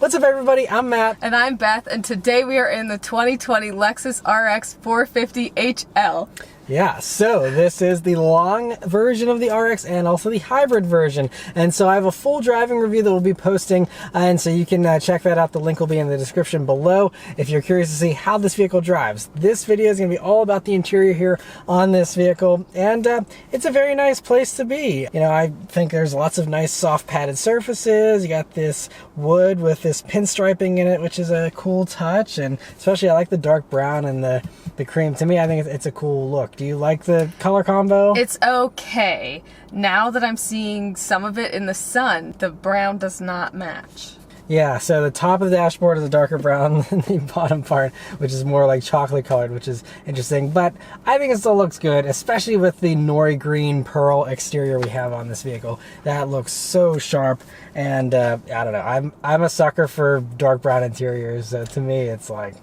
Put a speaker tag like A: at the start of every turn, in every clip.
A: What's up, everybody? I'm Matt.
B: And I'm Beth, and today we are in the 2020 Lexus RX 450 HL.
A: Yeah, so this is the long version of the RX and also the hybrid version. And so I have a full driving review that we'll be posting, and so you can check that out. The link will be in the description below if you're curious to see how this vehicle drives. This video is going to be all about the interior here on this vehicle, and it's a very nice place to be. You know, I think there's lots of nice soft padded surfaces. You got this wood with this pinstriping in it, which is a cool touch, and especially I like the dark brown and the cream. To me, I think it's a cool look. Do you like the color combo?
B: It's okay. Now that I'm seeing some of it in the sun, the brown does not match.
A: Yeah, so the top of the dashboard is a darker brown than the bottom part, which is more like chocolate colored, which is interesting. But I think it still looks good, especially with the nori green pearl exterior we have on this vehicle. That looks so sharp, and I don't know. I'm a sucker for dark brown interiors. So to me, it's like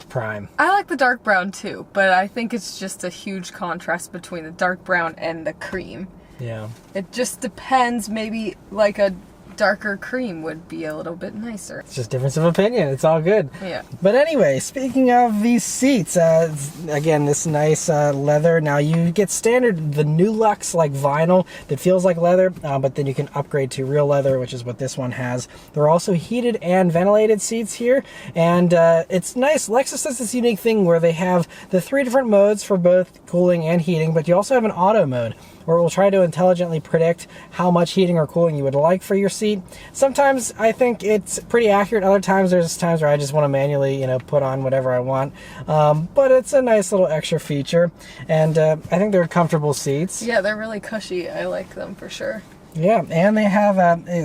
A: prime.
B: I like the dark brown too, but I think it's just a huge contrast between the dark brown and the cream.
A: Yeah.
B: It just depends. Maybe like a darker cream would be a little bit nicer.
A: It's just difference of opinion. It's all good.
B: Yeah.
A: But anyway, speaking of these seats, again, this nice leather. Now you get standard the New Lux like vinyl that feels like leather, but then you can upgrade to real leather, which is what this one has. There are also heated and ventilated seats here, and it's nice. Lexus does this unique thing where they have the 3 different modes for both cooling and heating, but you also have an auto mode where it will try to intelligently predict how much heating or cooling you would like for your seat. Sometimes I think it's pretty accurate. Other times there's times where I just want to manually, you know, put on whatever I want. But it's a nice little extra feature, and I think they're comfortable seats.
B: Yeah, they're really cushy. I like them for sure.
A: Yeah, and they have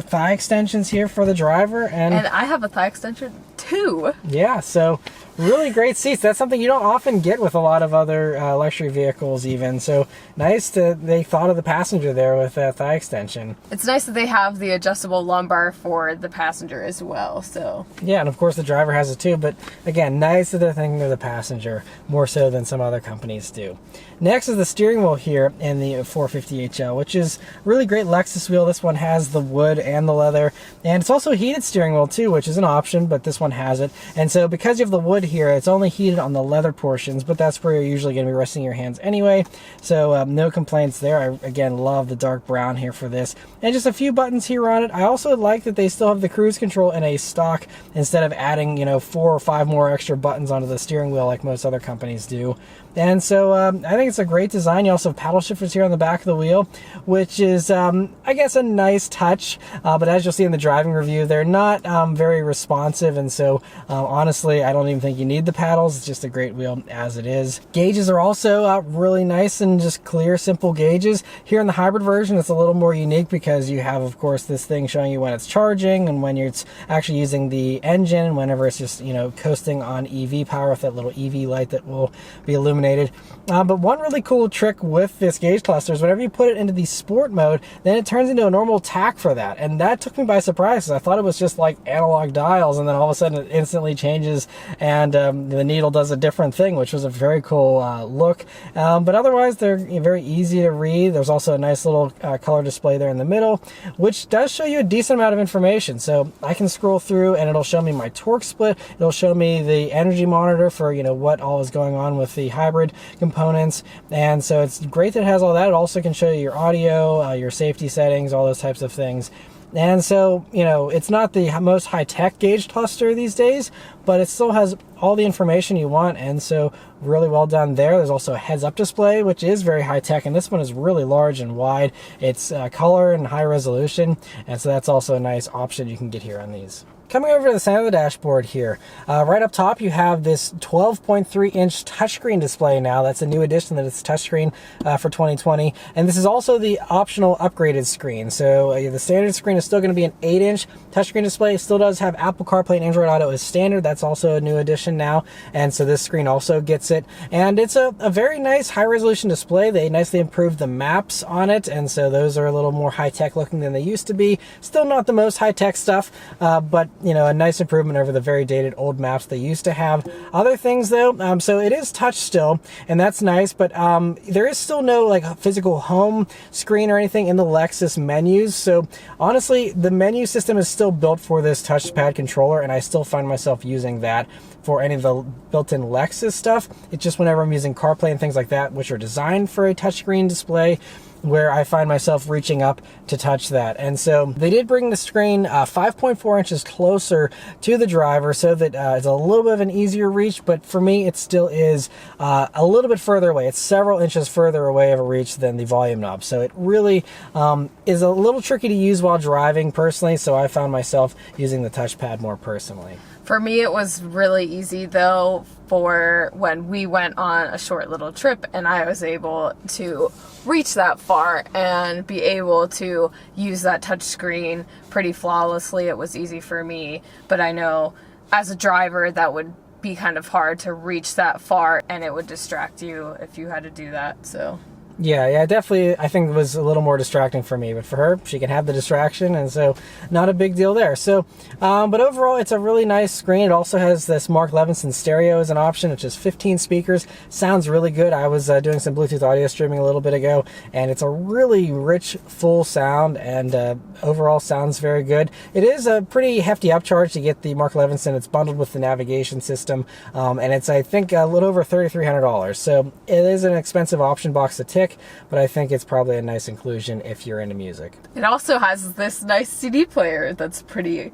A: thigh extensions here for the driver, and
B: I have a thigh extension too.
A: Yeah, so really great seats. That's something you don't often get with a lot of other luxury vehicles even. So nice that they thought of the passenger there with that thigh extension.
B: It's nice that they have the adjustable lumbar for the passenger as well. So
A: yeah, and of course the driver has it too, but again, nice that they're thinking of the passenger more so than some other companies do. Next is the steering wheel here in the 450 HL, which is really great Lexus wheel. This one has the wood and the leather, and it's also a heated steering wheel too, which is an option, but this one has it. And so because you have the wood here, it's only heated on the leather portions, but that's where you're usually going to be resting your hands anyway, so no complaints there. I again love the dark brown here for this, and just a few buttons here on it. I also like that they still have the cruise control in a stock instead of adding, you know, 4 or 5 more extra buttons onto the steering wheel like most other companies do. And so I think it's a great design. You also have paddle shifters here on the back of the wheel, which is I guess a nice touch, but as you'll see in the driving review, they're not very responsive, and so honestly I don't even think you need the paddles. It's just a great wheel as it is. Gauges are also really nice and just clear, simple gauges. Here in the hybrid version it's a little more unique because you have, of course, this thing showing you when it's charging and when it's actually using the engine, and whenever it's just, you know, coasting on EV power with that little EV light that will be illuminated. But one really cool trick with this gauge cluster is whenever you put it into the sport mode, then it turns into a normal tack for that, and that took me by surprise because I thought it was just like analog dials, and then all of a sudden it instantly changes and the needle does a different thing, which was a very cool look. But otherwise they're very easy to read. There's also a nice little color display there in the middle, which does show you a decent amount of information. So I can scroll through and it'll show me my torque split. It'll show me the energy monitor for, you know, what all is going on with the hybrid components, and so it's great that it has all that. It also can show you your audio, your safety settings, all those types of things. And so, you know, it's not the most high-tech gauge cluster these days, but it still has all the information you want, and so really well done there. There's also a heads-up display, which is very high-tech, and this one is really large and wide. It's color and high resolution, and so that's also a nice option you can get here on these. Coming over to the center of the dashboard here, right up top you have this 12.3-inch touchscreen display now. That's a new addition, that it's touchscreen for 2020. And this is also the optional upgraded screen. So the standard screen is still going to be an 8-inch touchscreen display. It still does have Apple CarPlay and Android Auto as standard. That's also a new addition now. And so this screen also gets gets it. And it's a very nice high-resolution display. They nicely improved the maps on it, and so those are a little more high-tech looking than they used to be. Still not the most high-tech stuff, but you know, a nice improvement over the very dated old maps they used to have. Other things though, so it is touch still, and that's nice, but there is still no like physical home screen or anything in the Lexus menus. So honestly, the menu system is still built for this touchpad controller, and I still find myself using that for any of the built-in Lexus stuff. It's just whenever I'm using CarPlay and things like that, which are designed for a touchscreen display, where I find myself reaching up to touch that. And so they did bring the screen 5.4 inches closer to the driver, so that it's a little bit of an easier reach, but for me it still is a little bit further away. It's several inches further away of a reach than the volume knob, so it really is a little tricky to use while driving personally, so I found myself using the touchpad more personally.
B: For me, it was really easy though for when we went on a short little trip and I was able to reach that far and be able to use that touch screen pretty flawlessly. It was easy for me, but I know as a driver that would be kind of hard to reach that far and it would distract you if you had to do that. So
A: Yeah, definitely I think it was a little more distracting for me, but for her, she can have the distraction, and so not a big deal there. So, but overall, it's a really nice screen. It also has this Mark Levinson stereo as an option, which is 15 speakers. Sounds really good. I was doing some Bluetooth audio streaming a little bit ago, and it's a really rich, full sound, and overall sounds very good. It is a pretty hefty upcharge to get the Mark Levinson. It's bundled with the navigation system, and it's, I think, a little over $3,300. So it is an expensive option box to tick, but I think it's probably a nice inclusion if you're into music.
B: it also has this nice CD player that's pretty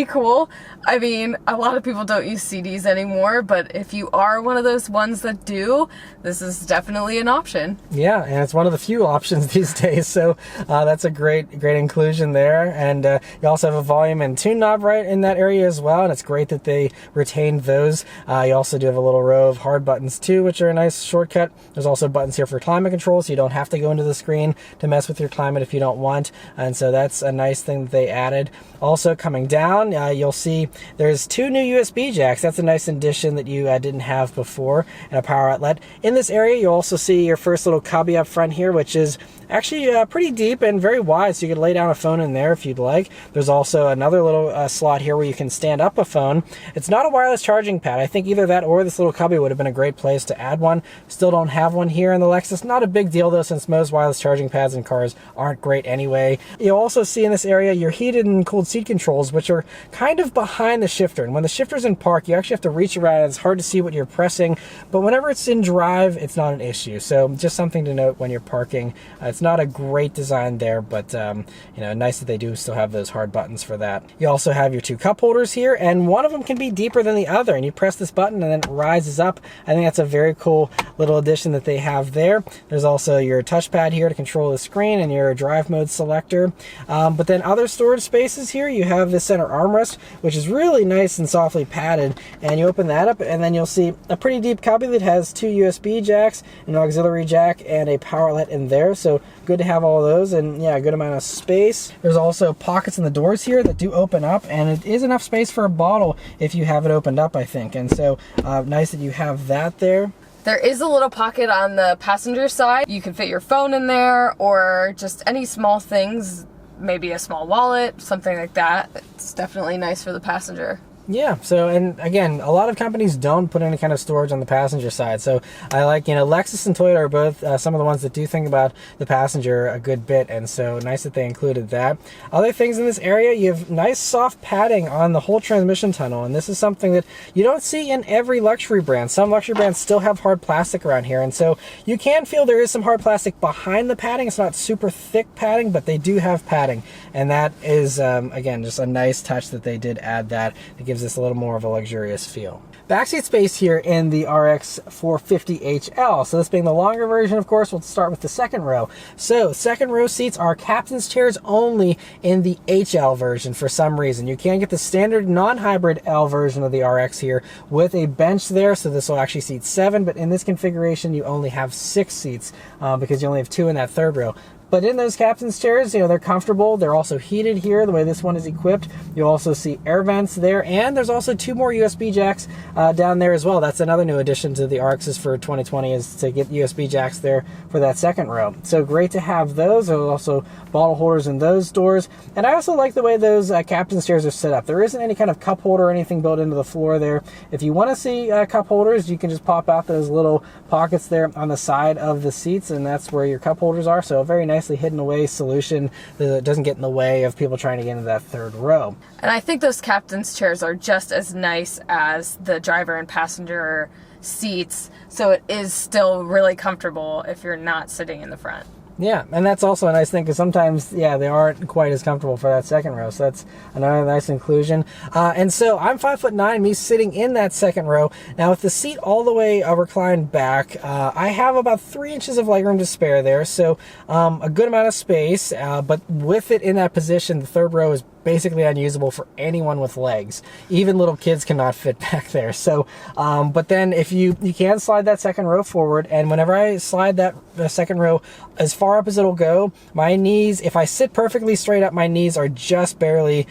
B: cool. I mean, a lot of people don't use CDs anymore, but if you are one of those ones that do, this is definitely an option.
A: Yeah, and it's one of the few options these days, so that's a great inclusion there. And you also have a volume and tune knob right in that area as well, and it's great that they retained those. You also do have a little row of hard buttons too, which are a nice shortcut. There's also buttons here for climate control, so you don't have to go into the screen to mess with your climate if you don't want, and so that's a nice thing that they added. Also coming down, you'll see there's 2 new USB jacks. That's a nice addition that you didn't have before, and a power outlet. In this area, you'll also see your first little cubby up front here, which is actually pretty deep and very wide, so you could lay down a phone in there if you'd like. There's also another little slot here where you can stand up a phone. It's not a wireless charging pad. I think either that or this little cubby would have been a great place to add one. Still don't have one here in the Lexus. Not a big deal though, since most wireless charging pads in cars aren't great anyway. You'll also see in this area your heated and cooled seat controls, which are kind of behind the shifter. And when the shifter's in park, you actually have to reach around. It's hard to see what you're pressing, but whenever it's in drive, it's not an issue. So just something to note when you're parking. It's not a great design there, but you know, nice that they do still have those hard buttons for that. You also have your 2 cup holders here, and one of them can be deeper than the other, and you press this button and then it rises up. I think that's a very cool little addition that they have there. There's also your touchpad here to control the screen and your drive mode selector. But then other storage spaces here, you have the center armrest, which is really nice and softly padded, and you open that up and then you'll see a pretty deep cubby that has 2 USB jacks, an auxiliary jack, and a power outlet in there. So good to have all those, and yeah, a good amount of space. There's also pockets in the doors here that do open up, and it is enough space for a bottle if you have it opened up, I think. And so nice that you have that there.
B: There is a little pocket on the passenger side. You can fit your phone in there or just any small things, maybe a small wallet, something like that. It's definitely nice for the passenger.
A: Yeah, so, and again, a lot of companies don't put any kind of storage on the passenger side. So I like, you know, Lexus and Toyota are both some of the ones that do think about the passenger a good bit, and so nice that they included that. Other things in this area, you have nice soft padding on the whole transmission tunnel, and this is something that you don't see in every luxury brand. Some luxury brands still have hard plastic around here, and so you can feel there is some hard plastic behind the padding. It's not super thick padding, but they do have padding, and that is, again, just a nice touch that they did add that. It gives this a little more of a luxurious feel. Backseat space here in the RX 450HL. So this being the longer version, of course, we'll start with the second row. So second row seats are captain's chairs only in the HL version for some reason. You can get the standard non-hybrid L version of the RX here with a bench there, so this will actually seat 7, but in this configuration you only have 6 seats because you only have 2 in that third row. But in those captain's chairs, they're comfortable. They're also heated here, the way this one is equipped. You'll also see air vents there, and there's also 2 more USB jacks down there as well. That's another new addition to the RXs for 2020, is to get USB jacks there for that second row. So great to have those. There's also bottle holders in those doors. And I also like the way those captain's chairs are set up. There isn't any kind of cup holder or anything built into the floor there. If you want to see cup holders, you can just pop out those little pockets there on the side of the seats, and that's where your cup holders are. So a very nicely hidden away solution that doesn't get in the way of people trying to get into that third row.
B: And I think those captain's chairs are just as nice as the driver and passenger seats, so it is still really comfortable if you're not sitting in the front.
A: Yeah, and that's also a nice thing, because sometimes, they aren't quite as comfortable for that second row, so that's another nice inclusion. And so I'm 5'9", me sitting in that second row. Now with the seat all the way reclined back, I have about 3 inches of legroom to spare there, so a good amount of space, but with it in that position, the third row is basically unusable for anyone with legs. Even little kids cannot fit back there. So, but then if you can slide that second row forward, and whenever I slide that second row as far up as it'll go, my knees, if I sit perfectly straight up, my knees are just barely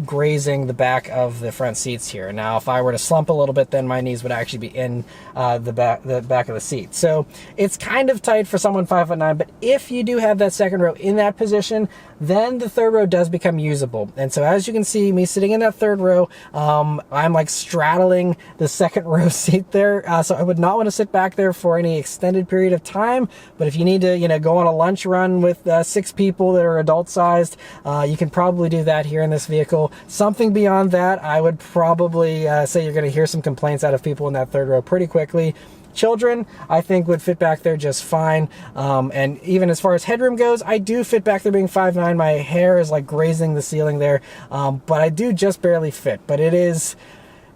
A: grazing the back of the front seats here. Now, if I were to slump a little bit, then my knees would actually be in the back of the seat. So it's kind of tight for someone 5'9", but if you do have that second row in that position, then the third row does become usable. And so as you can see, me sitting in that third row, I'm like straddling the second row seat there. So I would not want to sit back there for any extended period of time. But if you need to, go on a lunch run with 6 people that are adult sized, you can probably do that here in this vehicle. Something beyond that, I would probably say you're going to hear some complaints out of people in that third row pretty quickly. Children, I think, would fit back there just fine. And even as far as headroom goes, I do fit back there being 5'9". My hair is like grazing the ceiling there, but I do just barely fit. But it is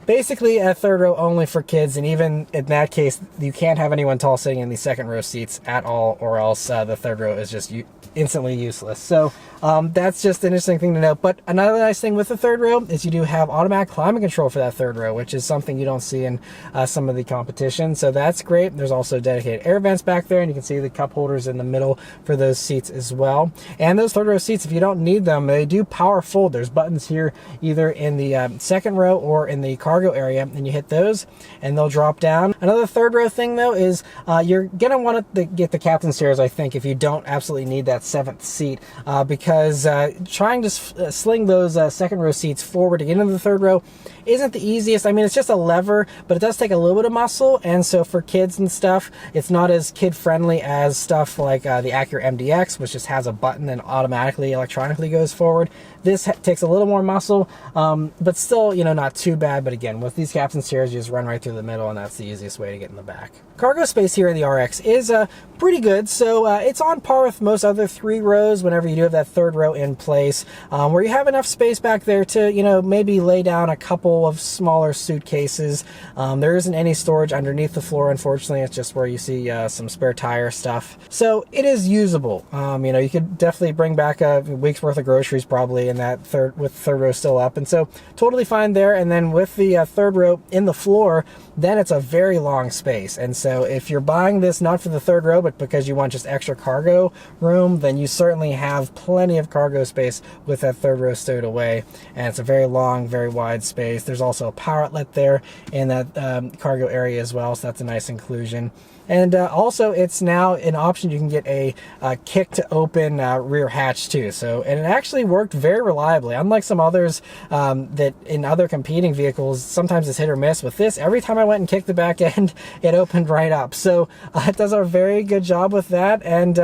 A: basically a third row only for kids, and even in that case, you can't have anyone tall sitting in the second row seats at all, or else the third row is just instantly useless. So that's just an interesting thing to note. But another nice thing with the third row is you do have automatic climate control for that third row, which is something you don't see in some of the competition. So that's great. There's also dedicated air vents back there, and you can see the cup holders in the middle for those seats as well. And those third row seats, if you don't need them, they do power fold. There's buttons here either in the second row or in the cargo area, and you hit those and they'll drop down. Another third row thing though is you're gonna want to get the captain's chairs, I think, if you don't absolutely need that 7th seat, because trying to sling those second row seats forward to get into the third row isn't the easiest. I mean, it's just a lever, but it does take a little bit of muscle, and so for kids and stuff, it's not as kid friendly as stuff like the Acura MDX, which just has a button and automatically electronically goes forward. This takes a little more muscle, but still, not too bad. But again, with these captain's chairs, you just run right through the middle, and that's the easiest way to get in the back. Cargo space here in the RX is pretty good, so it's on par with most other 3 rows whenever you do have that third row in place, where you have enough space back there to, maybe lay down a couple of smaller suitcases. There isn't any storage underneath the floor, unfortunately. It's just where you see some spare tire stuff. So it is usable. You could definitely bring back a week's worth of groceries probably in that third row still up, and so totally fine there. And then with the third row in the floor, then it's a very long space. And so if you're buying this not for the third row, but because you want just extra cargo room, then you certainly have plenty of cargo space with that third row stowed away. And it's a very long, very wide space. There's also a power outlet there in that cargo area as well, so that's a nice inclusion. And also, it's now an option. You can get a kick to open rear hatch too. So, and it actually worked very reliably. Unlike some others that in other competing vehicles, sometimes it's hit or miss. With this, every time I went and kicked the back end, it opened right up. So it does a very good job with that. And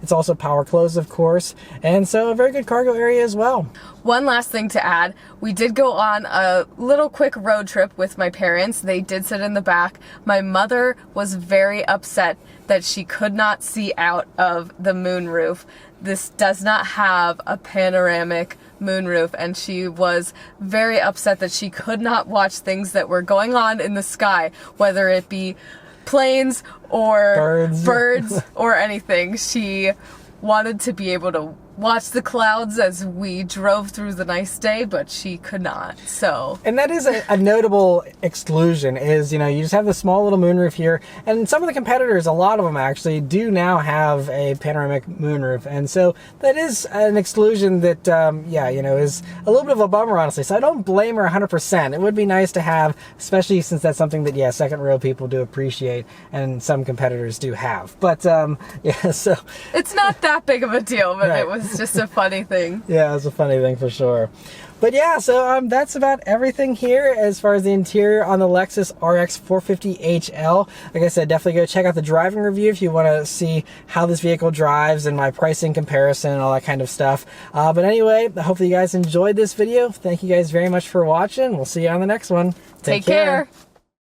A: it's also power closed, of course. And so a very good cargo area as well.
B: One last thing to add, we did go on a little quick road trip with my parents. They did sit in the back. My mother was very upset that she could not see out of the moonroof. This does not have a panoramic moonroof, and she was very upset that she could not watch things that were going on in the sky, whether it be planes or birds or anything. She wanted to be able to watch the clouds as we drove through the nice day, but she could not. So,
A: and that is a notable exclusion is, you just have the small little moonroof here, and some of the competitors, a lot of them actually, do now have a panoramic moonroof, and so that is an exclusion that, is a little bit of a bummer, honestly. So I don't blame her 100%. It would be nice to have, especially since that's something that, second row people do appreciate, and some competitors do have. But, so...
B: It's not that big of a deal, but
A: Right.
B: It was just a funny thing.
A: Yeah, it's a funny thing for sure. But yeah, so that's about everything here as far as the interior on the Lexus RX 450HL. Like I said, definitely go check out the driving review if you want to see how this vehicle drives and my pricing comparison and all that kind of stuff. But anyway, hopefully you guys enjoyed this video. Thank you guys very much for watching. We'll see you on the next one.
B: Take care.